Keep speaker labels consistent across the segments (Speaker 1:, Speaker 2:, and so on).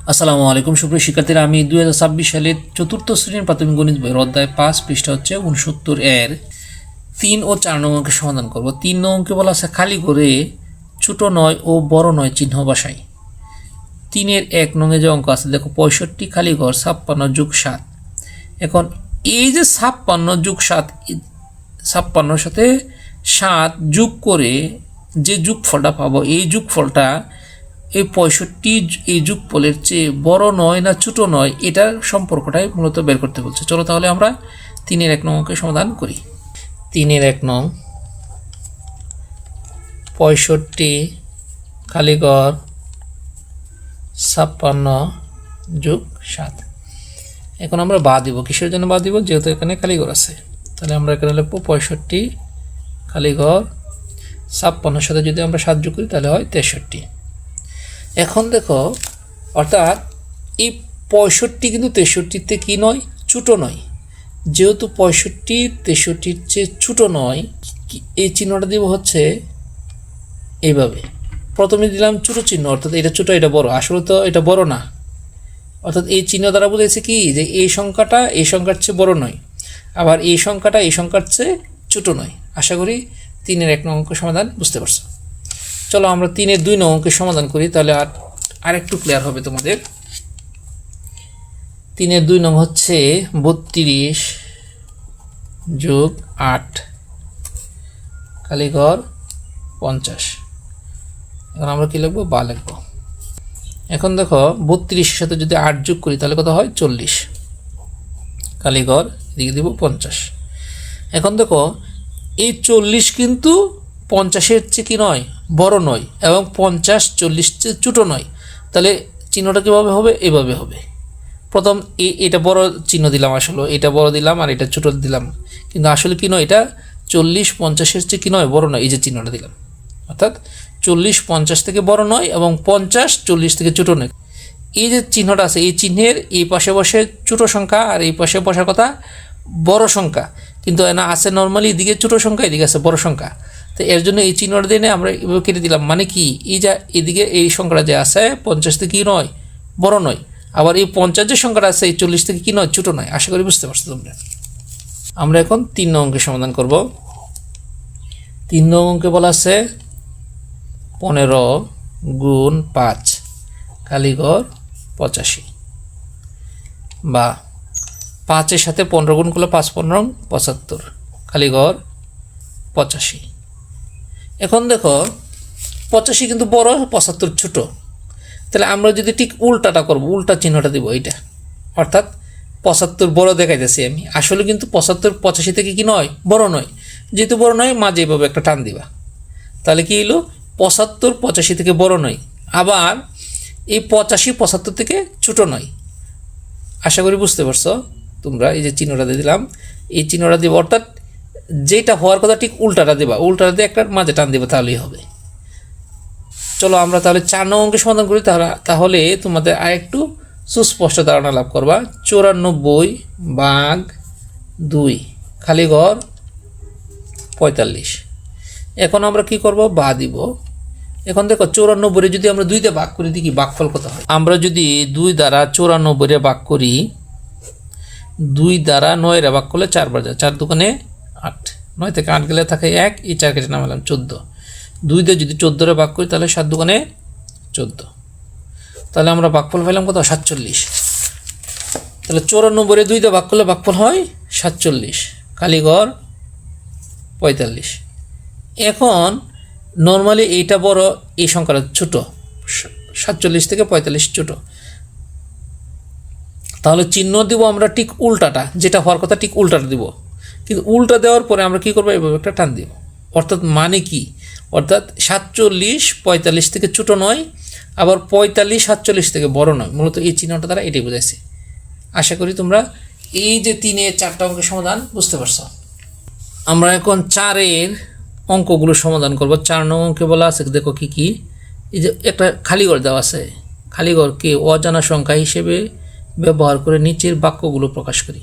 Speaker 1: আসসালামু আলাইকুম সুপ্রিয় শিক্ষার্থীরা, আমি 2026 সালের চতুর্থ শ্রেণীর প্রাথমিক গণিত বইয়ের অধ্যায় 5 পৃষ্ঠা হচ্ছে 69 এর 3 ও 4 নং অঙ্কের সমাধান করব। 3 নং অঙ্কে বলা আছে খালি করে ছোট নয় ও বড় নয় চিহ্ন বসাই। 3 এর 1 নং এ যে অঙ্ক আছে দেখো 65 খালি ঘর 56 যোগ 7। এখন এই যে 56 যোগ 7, 56 সাথে 7 যোগ করে যে যোগফলটা পাবো, এই যোগফলটা এই 65 এই যোগফলের চেয়ে বড় নয় না ছোট নয়, এটার সম্পর্কটাই মূলত বের করতে বলছে। চলো তাহলে আমরা 3 এর 1 নং অঙ্কের সমাধান করি। 3 এর 1 নং 65 খালি ঘর 56 যোগ 7। এখন আমরা বাদ দিব, কিসের জন্য বাদ দিব? যেহেতু এখানে খালি ঘর আছে, তাহলে আমরা এখানে লিখব 65 খালি ঘর 56 সাথে যদি আমরা 7 যোগ করি তাহলে হয় 63। এখন দেখো, অর্থাৎ এই 65 কিন্তু 63-তে কি নয়, ছোট নয়। যেহেতু 65 63-র চেয়ে ছোট নয়, এই চিহ্নটা দিব হচ্ছে এইভাবে। প্রথমে দিলাম ছোট চিহ্ন, অর্থাৎ এটা ছোট এটা বড়, আসলে তো এটা বড় না। অর্থাৎ এই চিহ্ন দ্বারা বুঝাইছে কি, যে এই সংখ্যাটা এই সংখ্যার চেয়ে বড় নয়, আবার এই সংখ্যাটা এই সংখ্যার চেয়ে ছোট নয়। আশা করি 3 এর 1 নং অঙ্ক সমাধান বুঝতে পারছো। চলো আমরা 3 এর 2 নং অঙ্কের সমাধান করি, তাহলে আর একটু ক্লিয়ার হবে তোমাদের। 3 এর 2 নং হচ্ছে 32 যোগ 8 খালি ঘর 50। এখন আমরা কি লিখবো? বা লিখবো। এখন দেখো 32-এর সাথে যদি 8 যোগ করি তাহলে কত হয়? 40 খালি ঘর এদিকে দিব 50। এখন দেখো এই 40 কিন্তু 50-এর চেয়ে কি নয়, বড় নয়, এবং 50 40 চেয়ে ছোট নয়। তাহলে চিহ্নটা কীভাবে হবে? এভাবে হবে। প্রথম এটা বড় চিহ্ন দিলাম, আসলে এটা বড় দিলাম আর এটা ছোট দিলাম, কিন্তু আসলে কি নয়, এটা 40 50-এর চেয়ে কি নয়, বড় নয়। এই যে চিহ্নটা দিলাম, অর্থাৎ 40 50 থেকে বড় নয় এবং 50 40 থেকে ছোট নয়। এই যে চিহ্নটা আছে, এই চিহ্নের এই পাশে বসে ছোট সংখ্যা আর এই পাশে বসার কথা বড় সংখ্যা, কিন্তু না আছে নর্মালি এদিকে ছোট সংখ্যা, এদিকে আছে বড় সংখ্যা। তো এর জন্য এই চিহ্নটা দিয়ে আমরা এভাবে কেটে দিলাম। মানে কি, এই যে এদিকে এই সংখ্যাটা যে আছে 50 থেকে কি নয়, বড় নয়, আবার এই 50 যে সংখ্যাটা আছে এই 40 থেকে কি নয়, ছোট নয়। আশা করি বুঝতে পারছো তোমরা। আমরা এখন 3 নং অঙ্কের সমাধান করব। 3 নং অঙ্কে বলা আছে 15 গুণ 5 খালি ঘর 85, বা 5-এর সাথে 15 গুণ করলে 5 15 75 খালি ঘর 85। এখন দেখো 85 কিন্তু বড়, 75 ছোট। তাহলে আমরা যদি ঠিক উল্টাটা করব, উল্টা চিহ্নটা দিব এইটা, অর্থাৎ 75 বড় দেখাইতেছি আমি, আসলে কিন্তু 75 85 থেকে কি নয়, বড় নয়। যেহেতু বড় নয়, মাঝে এইভাবে একটা টান দিবা, তাহলে কি হলো, 75 85 থেকে বড় নয়, আবার এই 85 75 থেকে ছোট নয়। আশা করি বুঝতে পারছো তোমরা। এই যে চিহ্নটা দিয়ে দিলাম, এই চিহ্নটা দিব, অর্থাৎ যেটা হওয়ার কথা ঠিক উল্টাটা দেবা, উল্টাটা দিয়ে একটা মাঝে টান দেবে, তাহলেই হবে। চলো আমরা তাহলে 4 নং অঙ্কের সমাধান করি, তাহলে তোমাদের আর একটু সুস্পষ্ট ধারণা লাভ করবা। 94 ভাগ 2 খালি ঘর 45। এখন আমরা কি করব? বা দিব। এখন দেখো 94 যদি আমরা 2 দিয়ে ভাগ করি, দেখি ভাগফল কত হয়। আমরা যদি 2 দ্বারা 94 ভাগ করি, 2 দ্বারা 9 ভাগ করলে 4 বার যায়, 4 দুগুণে 8, 9 থেকে 8 গেলে থাকে 1, এই 4 কেটে নামালাম 14। 2 দিয়ে যদি 14 ভাগ করি তাহলে 7 দুগুণে 14, তাহলে আমরা ভাগফল পেলাম কত? 47। তাহলে 94 2 দিয়ে ভাগ করলে ভাগফল হয় 47 খালি ঘর 45। এখন নর্মালি এইটা বড়, এই সংখ্যাটা ছোট, 47 থেকে 45 ছোট, তাহলে চিহ্ন দিব আমরা ঠিক উল্টাটা, যেটা হওয়ার কথা ঠিক উল্টাটা দিব। কিন্তু উল্টা দেওয়ার পরে আমরা কি করবো? এভাবে একটা টান দিব। অর্থাৎ মানে কি, অর্থাৎ 47 45 থেকে ছোট নয়, আবার 45 47 থেকে বড় নয়। মূলত এই চিহ্নটা দ্বারা এটাই বোঝাইছে। আশা করি তোমরা এই যে 3 এর 4টা অঙ্কের সমাধান বুঝতে পারছো। আমরা এখন 4 এর অঙ্কগুলো সমাধান করব। 4 নং অঙ্কে বলা আছে, দেখো কি কি, এই যে একটা খালি ঘর দেওয়া আছে, খালি ঘরকে অজানা সংখ্যা হিসেবে ব্যবহার করে নিচের বাক্যগুলো প্রকাশ করি।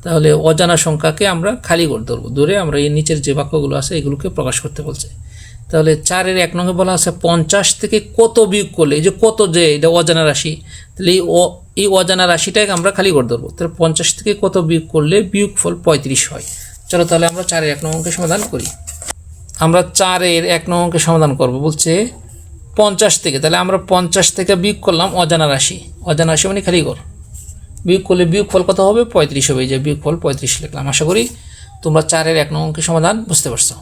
Speaker 1: তাহলে অজানা সংখ্যাকে আমরা খালি ঘর ধরবো, ধরে আমরা এই নিচের যে বাক্যগুলো আছে এগুলোকে প্রকাশ করতে বলছে। তাহলে 4-এর 1 নং বলা আছে 50 থেকে কত বিয়োগ করলে, এই যে কত, যে এটা অজানা রাশি, তাহলে এই অজানা রাশিটাকে আমরা খালি করে ধরবো। তাহলে 50 থেকে কত বিয়োগ করলে বিয়োগফল 35 হয়। চলো তাহলে আমরা 4-এর 1 নং অঙ্কের সমাধান করি। আমরা 4-এর 1 নং অঙ্কের সমাধান করব। বলছে 50 থেকে, তাহলে আমরা 50 থেকে বিয়োগ করলাম অজানা রাশি। অজানা রাশি মানে খালি ঘর, বিয়োগ করলে বিয়োগফল কত হবে? 35 হবে। এই যে বিয়োগফল 35 লিখলাম। আশা করি তোমরা 4-এর 1 নং অঙ্কের সমাধান বুঝতে পারছো।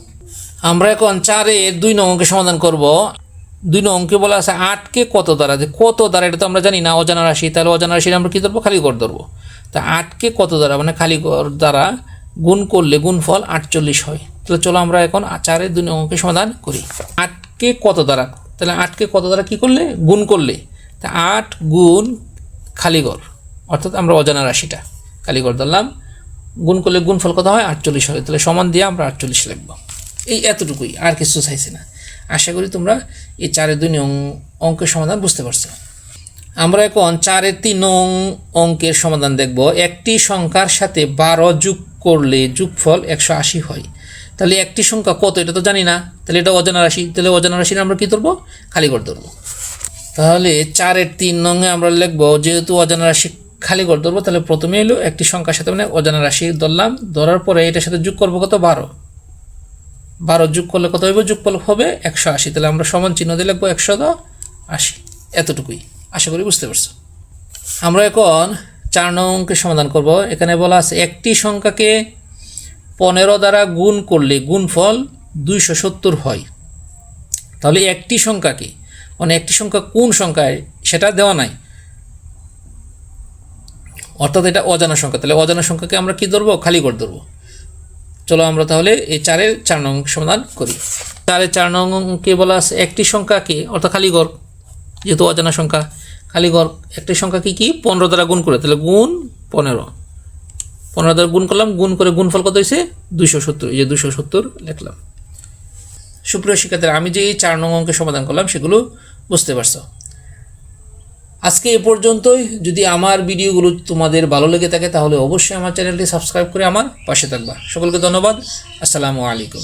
Speaker 1: আমরা এখন 4-এর 2 নং অঙ্কের সমাধান করব। 2 নং অঙ্কে বলা আছে 8কে কত দ্বারা, যে কত দ্বারা এটা তো আমরা জানি না, অজানা রাশি। তাহলে অজানা রাশি আমরা কী ধরবো? খালি ঘর ধরবো। তা 8কে কত দ্বারা মানে খালি ঘর দ্বারা গুণ করলে গুণফল 48 হয়। তাহলে চলো আমরা এখন 4-এর 2 নং অঙ্কের সমাধান করি। 8কে কত দ্বারা, তাহলে 8কে কত দ্বারা কী করলে? গুণ করলে। তা 8 গুণ খালি ঘর, অর্থাৎ আমরা অজানা রাশিটা খালি ঘর ধরলাম, গুণ করলে গুণফল কত হয়? 48 হয়। তাহলে সমান দিয়ে আমরা 48 লিখব। এই এতটুকুই, আর কিছু চাইছি না। আশা করি তোমরা এই 4-এর 2 নং অঙ্কের সমাধান বুঝতে পারছো। আমরা এখন 4-এর 3 নং অঙ্কের সমাধান দেখব। একটি সংখ্যার সাথে 12 যোগ করলে যোগফল 180 হয়। তাহলে একটি সংখ্যা কত এটা তো জানি না, তাহলে এটা অজানা রাশি। তাহলে অজানা রাশির আমরা কী ধরবো? খালি ঘর ধরবো। তাহলে 4-এর 3 নংয়ে আমরা লিখবো, যেহেতু অজানা রাশি খালি ঘর ধরবো, তাহলে প্রথমে এলো একটি সংখ্যার সাথে মানে অজানা রাশি ধরলাম, ধরার পরে এটার সাথে যোগ করবো কত? 12 যোগ করলে কত হইব? যোগফল হবে 180। তাহলে আমরা সমান চিহ্ন দিয়ে লিখবো 180। এতটুকুই, আশা করি বুঝতে পারছো। আমরা এখন 4 নং অঙ্কের সমাধান করব। এখানে বলা আছে একটি সংখ্যাকে 15 দ্বারা গুণ করলে গুণফল 270 হয়। তাহলে একটি সংখ্যাকে মানে একটি সংখ্যা কোন সংখ্যায় সেটা দেওয়া নাই, অর্থাৎ এটা অজানা সংখ্যা। তাহলে অজানা সংখ্যাকে আমরা কি ধরবো? খালি ঘর ধরবো। চলো আমরা তাহলে এই 4-এর 4 নং সমাধান করি। 4-এর 4 নং অঙ্কে বলা আছে একটি সংখ্যাকে, অর্থাৎ খালি ঘর, যেহেতু অজানা সংখ্যা খালি ঘর, একটি সংখ্যাকে কি 15 দ্বারা গুণ করে, তাহলে গুণ 15 দ্বারা গুণ করলাম, গুণ করে গুণফল কত হয়েছে? 270। এই যে 270 লিখলাম। সুপ্রিয় শিক্ষার্থীরা, আমি যে এই 4 নং অঙ্কের সমাধান করলাম সেগুলো বুঝতে পারছো। আজকে এ পর্যন্তই। যদি আমার ভিডিওগুলো তোমাদের ভালো লেগে থাকে তাহলে অবশ্যই আমার চ্যানেলটি সাবস্ক্রাইব করে আমার পাশে থাকবা। সকলকে ধন্যবাদ। আসসালামু আলাইকুম।